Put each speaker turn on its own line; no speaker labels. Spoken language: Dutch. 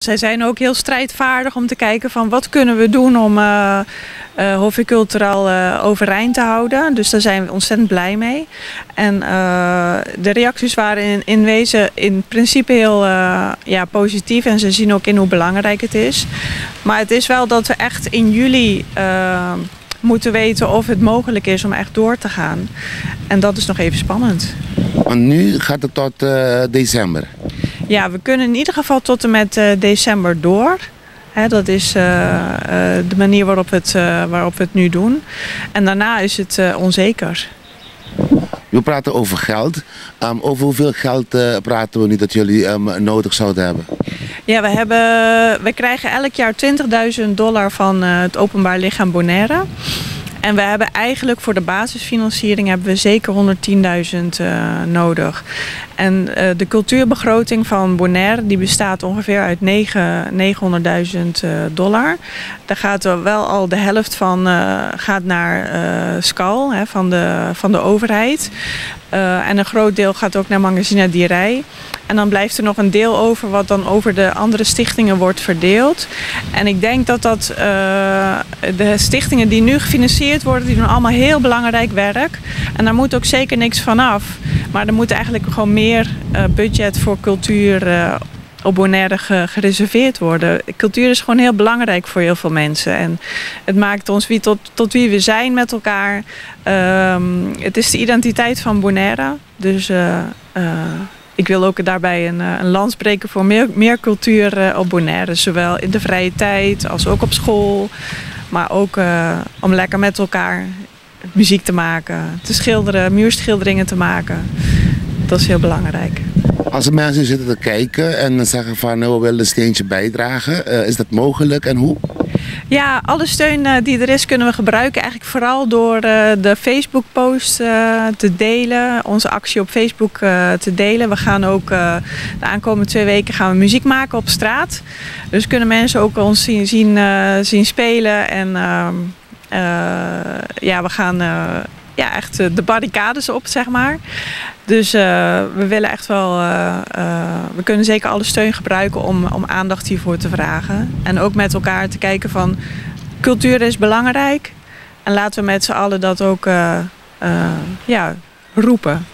Zij zijn ook heel strijdvaardig om te kijken van wat kunnen we doen om Hofficultureel overeind te houden. Dus daar zijn we ontzettend blij mee. En de reacties waren in wezen in principe heel positief. En ze zien ook in hoe belangrijk het is. Maar het is wel dat we echt in juli moeten weten of het mogelijk is om echt door te gaan. En dat is nog even spannend.
Want nu gaat het tot december.
Ja, we kunnen in ieder geval tot en met december door. Dat is de manier waarop we het nu doen. En daarna is het onzeker.
We praten over geld. Over hoeveel geld praten we nu dat jullie nodig zouden hebben?
Ja, we krijgen elk jaar $20.000 van het Openbaar Lichaam Bonaire. En we hebben eigenlijk voor de basisfinanciering hebben we zeker 110.000 nodig. En de cultuurbegroting van Bonaire die bestaat ongeveer uit $900.000. Daar gaat er wel al de helft van gaat naar SCAL van de overheid. En een groot deel gaat ook naar Magazine Dirij. En dan blijft er nog een deel over wat dan over de andere stichtingen wordt verdeeld. En ik denk dat de stichtingen die nu gefinancierd worden, die doen allemaal heel belangrijk werk. En daar moet ook zeker niks van af. Maar er moet eigenlijk gewoon meer budget voor cultuur op Bonaire gereserveerd worden. Cultuur is gewoon heel belangrijk voor heel veel mensen. En het maakt ons tot wie we zijn met elkaar. Het is de identiteit van Bonaire. Dus ik wil ook daarbij een lans breken voor meer cultuur op Bonaire. Zowel in de vrije tijd als ook op school. Maar ook om lekker met elkaar muziek te maken, te schilderen, muurschilderingen te maken. Dat is heel belangrijk.
Als er mensen zitten te kijken en zeggen van we willen een steentje bijdragen, is dat mogelijk en hoe?
Ja, alle steun die er is kunnen we gebruiken. Eigenlijk vooral door de Facebook post te delen. Onze actie op Facebook te delen. We gaan ook de aankomende 2 weken gaan we muziek maken op straat. Dus kunnen mensen ook ons zien spelen. En we gaan echt de barricades op, zeg maar. Dus we willen echt wel, we kunnen zeker alle steun gebruiken om aandacht hiervoor te vragen. En ook met elkaar te kijken van, cultuur is belangrijk. En laten we met z'n allen dat ook roepen.